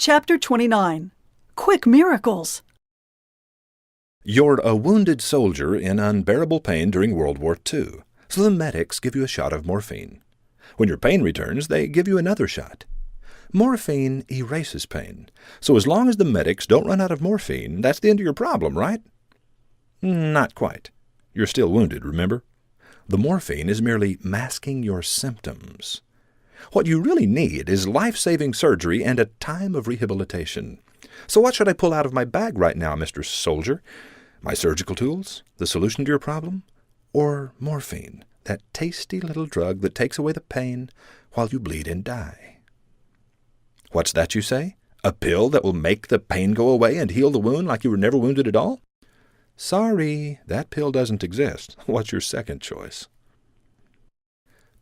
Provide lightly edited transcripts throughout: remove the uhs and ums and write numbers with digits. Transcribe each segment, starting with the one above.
Chapter 29. Quick Miracles. You're a wounded soldier in unbearable pain during World War II, so the medics give you a shot of morphine. When your pain returns, they give you another shot. Morphine erases pain, so as long as the medics don't run out of morphine, that's the end of your problem, right? Not quite. You're still wounded, remember? The morphine is merely masking your symptoms. What you really need is life-saving surgery and a time of rehabilitation. So what should I pull out of my bag right now, Mr. Soldier? My surgical tools? The solution to your problem? Or morphine, that tasty little drug that takes away the pain while you bleed and die? What's that you say? A pill that will make the pain go away and heal the wound like you were never wounded at all? Sorry, that pill doesn't exist. What's your second choice?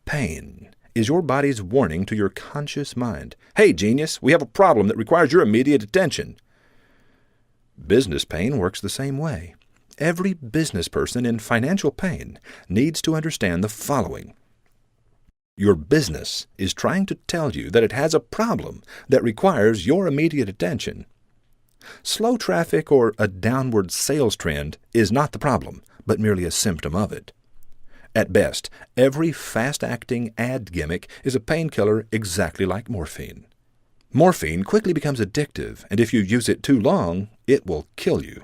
Pain is your body's warning to your conscious mind. Hey, genius, we have a problem that requires your immediate attention. Business pain works the same way. Every business person in financial pain needs to understand the following. Your business is trying to tell you that it has a problem that requires your immediate attention. Slow traffic or a downward sales trend is not the problem, but merely a symptom of it. At best, every fast-acting ad gimmick is a painkiller exactly like morphine. Morphine quickly becomes addictive, and if you use it too long, it will kill you.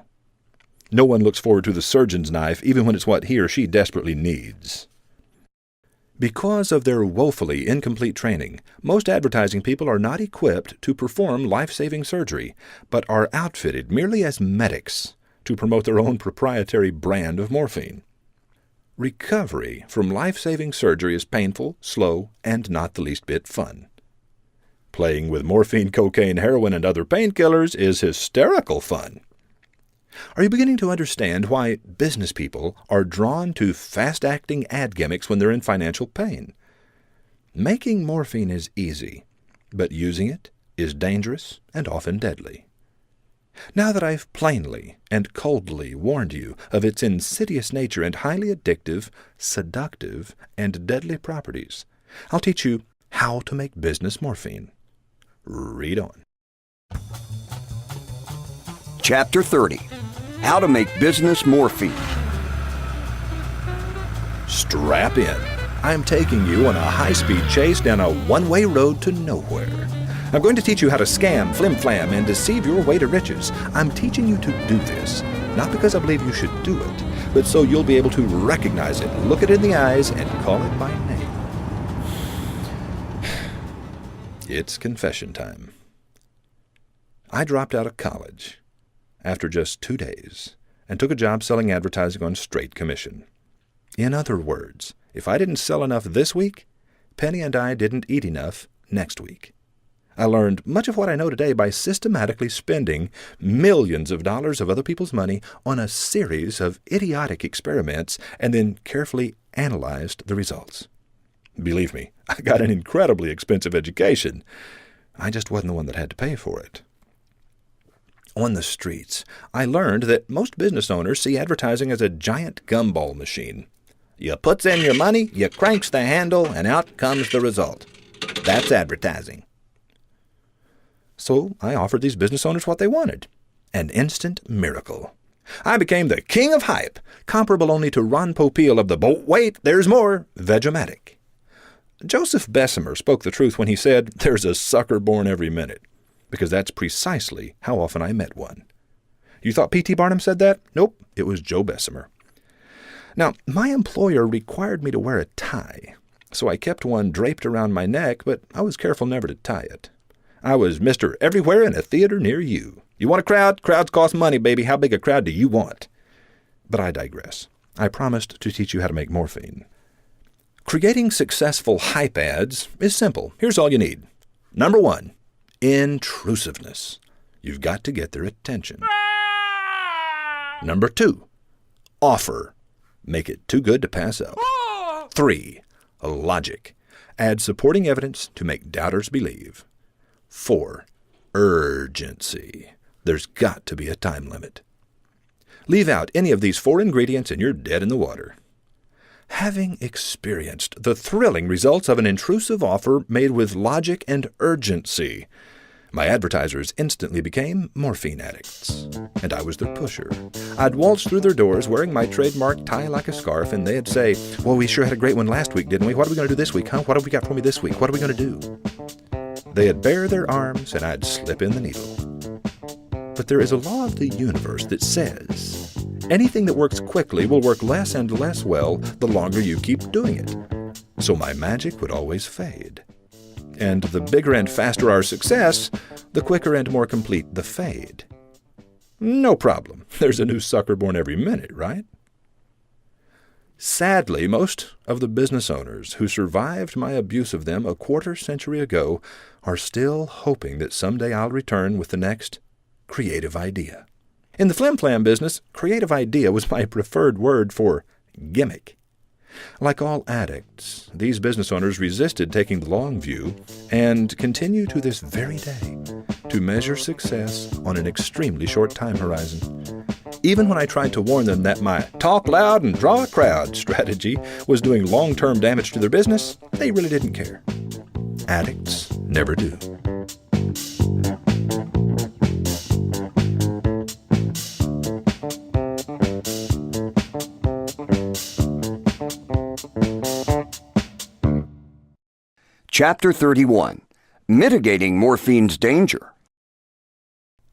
No one looks forward to the surgeon's knife, even when it's what he or she desperately needs. Because of their woefully incomplete training, most advertising people are not equipped to perform life-saving surgery, but are outfitted merely as medics to promote their own proprietary brand of morphine. Recovery from life-saving surgery is painful, slow, and not the least bit fun. Playing with morphine, cocaine, heroin, and other painkillers is hysterical fun. Are you beginning to understand why business people are drawn to fast-acting ad gimmicks when they're in financial pain? Making morphine is easy, but using it is dangerous and often deadly. Now that I've plainly and coldly warned you of its insidious nature and highly addictive, seductive, and deadly properties, I'll teach you how to make business morphine. Read on. Chapter 30. How to make business morphine. Strap in. I'm taking you on a high-speed chase down a one-way road to nowhere. I'm going to teach you how to scam, flim-flam, and deceive your way to riches. I'm teaching you to do this, not because I believe you should do it, but so you'll be able to recognize it, look it in the eyes, and call it by name. It's confession time. I dropped out of college after just 2 days and took a job selling advertising on straight commission. In other words, if I didn't sell enough this week, Penny and I didn't eat enough next week. I learned much of what I know today by systematically spending millions of dollars of other people's money on a series of idiotic experiments and then carefully analyzed the results. Believe me, I got an incredibly expensive education. I just wasn't the one that had to pay for it. On the streets, I learned that most business owners see advertising as a giant gumball machine. You puts in your money, you cranks the handle, and out comes the result. That's advertising. So I offered these business owners what they wanted, an instant miracle. I became the king of hype, comparable only to Ron Popeil of the "But wait, there's more" Vegematic. Joseph Bessemer spoke the truth when he said, "There's a sucker born every minute," because that's precisely how often I met one. You thought P.T. Barnum said that? Nope, it was Joe Bessemer. Now, my employer required me to wear a tie, so I kept one draped around my neck, but I was careful never to tie it. I was Mr. Everywhere in a theater near you. You want a crowd? Crowds cost money, baby. How big a crowd do you want? But I digress. I promised to teach you how to make morphine. Creating successful hype ads is simple. Here's all you need. Number 1, intrusiveness. You've got to get their attention. Number 2, offer. Make it too good to pass up. 3, logic. Add supporting evidence to make doubters believe. 4, urgency. There's got to be a time limit. Leave out any of these 4 ingredients and you're dead in the water. Having experienced the thrilling results of an intrusive offer made with logic and urgency, My advertisers instantly became morphine addicts, and I was their pusher. I'd waltz through their doors wearing my trademark tie like a scarf, and they'd say, "Well, we sure had a great one last week, didn't we? What are we going to do this week, huh? What have we got for me this week? What are we going to do?" They'd bare their arms, and I'd slip in the needle. But there is a law of the universe that says anything that works quickly will work less and less well the longer you keep doing it. So my magic would always fade. And the bigger and faster our success, the quicker and more complete the fade. No problem. There's a new sucker born every minute, right? Sadly, most of the business owners who survived my abuse of them a quarter-century ago are still hoping that someday I'll return with the next creative idea. In the flim-flam business, creative idea was my preferred word for gimmick. Like all addicts, these business owners resisted taking the long view and continue to this very day to measure success on an extremely short time horizon. Even when I tried to warn them that my talk loud and draw a crowd strategy was doing long-term damage to their business, they really didn't care. Addicts never do. Chapter 31. Mitigating Morphine's Danger.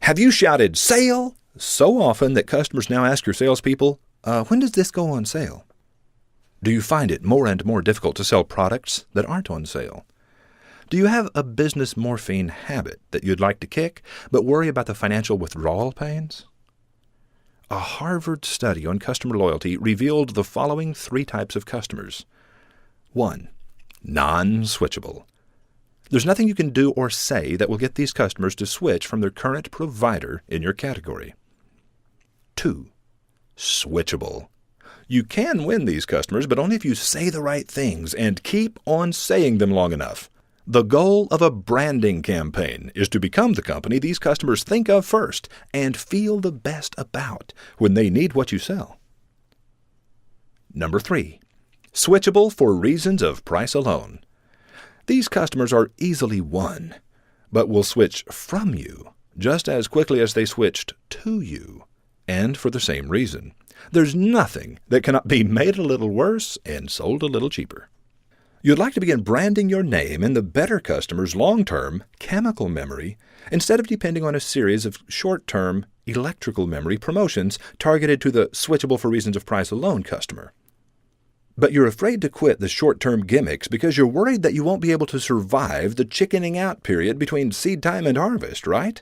Have you shouted "sale" so often that customers now ask your salespeople, when does this go on sale? Do you find it more and more difficult to sell products that aren't on sale? Do you have a business morphine habit that you'd like to kick, but worry about the financial withdrawal pains? A Harvard study on customer loyalty revealed the following 3 types of customers. 1. Non-switchable. There's nothing you can do or say that will get these customers to switch from their current provider in your category. 2. Switchable. You can win these customers, but only if you say the right things and keep on saying them long enough. The goal of a branding campaign is to become the company these customers think of first and feel the best about when they need what you sell. Number 3. Switchable for reasons of price alone. These customers are easily won, but will switch from you just as quickly as they switched to you, and for the same reason. There's nothing that cannot be made a little worse and sold a little cheaper. You'd like to begin branding your name in the better customer's long-term chemical memory instead of depending on a series of short-term electrical memory promotions targeted to the switchable for reasons of price alone customer. But you're afraid to quit the short-term gimmicks because you're worried that you won't be able to survive the chickening out period between seed time and harvest, right?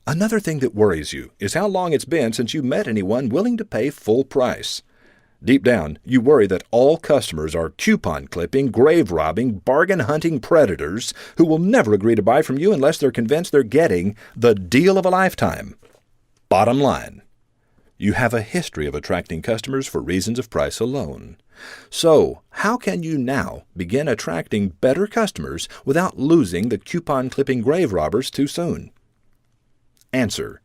Another thing that worries you is how long it's been since you met anyone willing to pay full price. Deep down, you worry that all customers are coupon-clipping, grave-robbing, bargain-hunting predators who will never agree to buy from you unless they're convinced they're getting the deal of a lifetime. Bottom line, you have a history of attracting customers for reasons of price alone. So, how can you now begin attracting better customers without losing the coupon-clipping grave robbers too soon? Answer: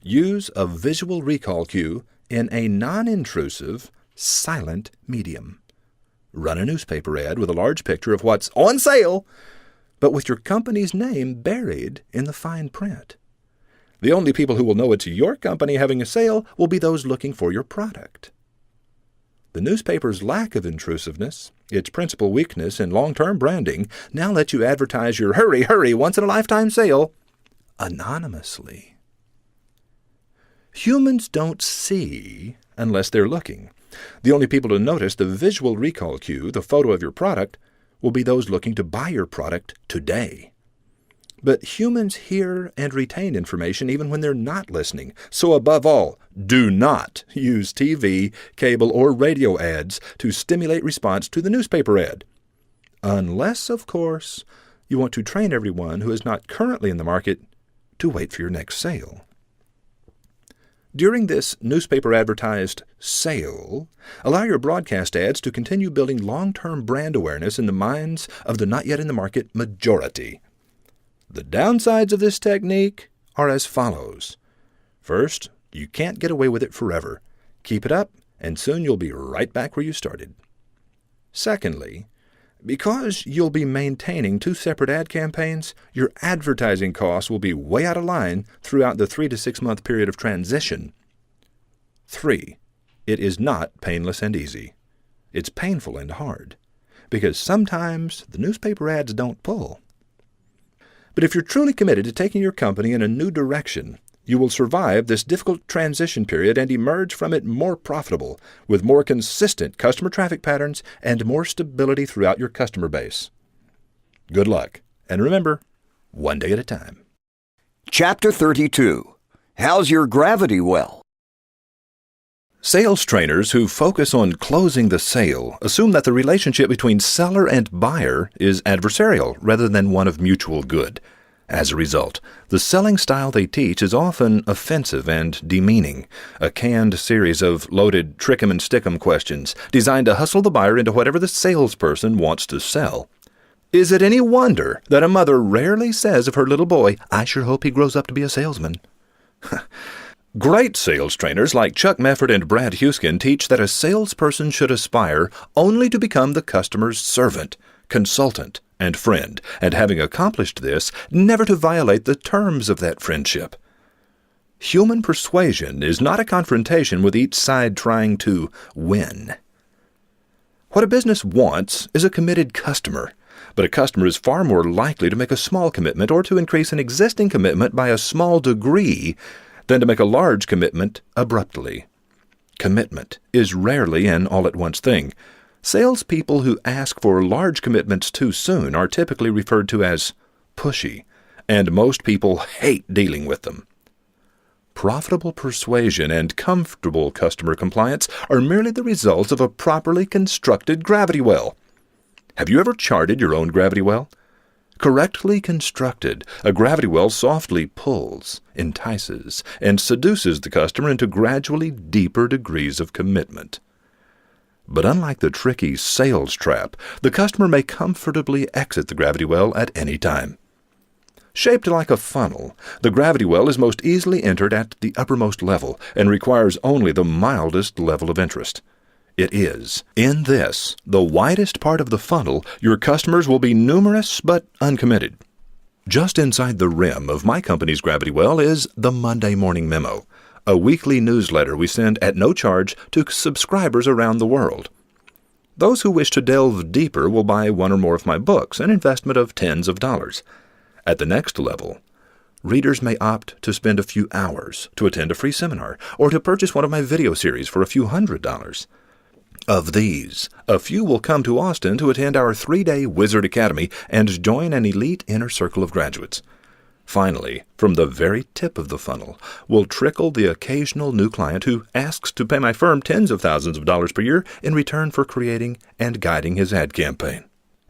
use a visual recall cue in a non-intrusive, silent medium. Run a newspaper ad with a large picture of what's on sale, but with your company's name buried in the fine print. The only people who will know it's your company having a sale will be those looking for your product. The newspaper's lack of intrusiveness, its principal weakness in long-term branding, now lets you advertise your hurry, once-in-a-lifetime sale anonymously. Humans don't see unless they're looking. The only people to notice the visual recall cue, the photo of your product, will be those looking to buy your product today. But humans hear and retain information even when they're not listening. So above all, do not use TV, cable, or radio ads to stimulate response to the newspaper ad. Unless, of course, you want to train everyone who is not currently in the market to wait for your next sale. During this newspaper-advertised sale, allow your broadcast ads to continue building long-term brand awareness in the minds of the not-yet-in-the-market majority. The downsides of this technique are as follows. First, you can't get away with it forever. Keep it up, and soon you'll be right back where you started. Secondly, Because you'll be maintaining two separate ad campaigns, your advertising costs will be way out of line throughout the 3 to 6 month period of transition. 3. It is not painless and easy. It's painful and hard, because sometimes the newspaper ads don't pull. But if you're truly committed to taking your company in a new direction, you will survive this difficult transition period and emerge from it more profitable, with more consistent customer traffic patterns and more stability throughout your customer base. Good luck, and remember, one day at a time. Chapter 32. How's your gravity well? Sales trainers who focus on closing the sale assume that the relationship between seller and buyer is adversarial rather than one of mutual good. As a result, the selling style they teach is often offensive and demeaning, a canned series of loaded trick 'em and stick 'em questions designed to hustle the buyer into whatever the salesperson wants to sell. Is it any wonder that a mother rarely says of her little boy, "I sure hope he grows up to be a salesman"? Great sales trainers like Chuck Mefford and Brad Huskin teach that a salesperson should aspire only to become the customer's servant, consultant, and friend, and having accomplished this, never to violate the terms of that friendship. Human persuasion is not a confrontation with each side trying to win. What a business wants is a committed customer, but a customer is far more likely to make a small commitment or to increase an existing commitment by a small degree than to make a large commitment abruptly. Commitment is rarely an all-at-once thing. Salespeople who ask for large commitments too soon are typically referred to as pushy, and most people hate dealing with them. Profitable persuasion and comfortable customer compliance are merely the results of a properly constructed gravity well. Have you ever charted your own gravity well? Correctly constructed, a gravity well softly pulls, entices, and seduces the customer into gradually deeper degrees of commitment. But unlike the tricky sales trap, the customer may comfortably exit the gravity well at any time. Shaped like a funnel, the gravity well is most easily entered at the uppermost level and requires only the mildest level of interest. It is, in this, the widest part of the funnel, your customers will be numerous but uncommitted. Just inside the rim of my company's gravity well is the Monday Morning Memo, a weekly newsletter we send at no charge to subscribers around the world. Those who wish to delve deeper will buy one or more of my books, an investment of tens of dollars. At the next level, readers may opt to spend a few hours to attend a free seminar or to purchase one of my video series for a few $100s. Of these, a few will come to Austin to attend our 3-day Wizard Academy and join an elite inner circle of graduates. Finally, from the very tip of the funnel, will trickle the occasional new client who asks to pay my firm tens of thousands of dollars per year in return for creating and guiding his ad campaign.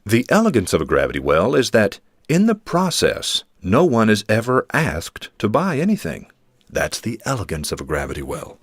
The elegance of a gravity well is that, in the process, no one is ever asked to buy anything. That's the elegance of a gravity well.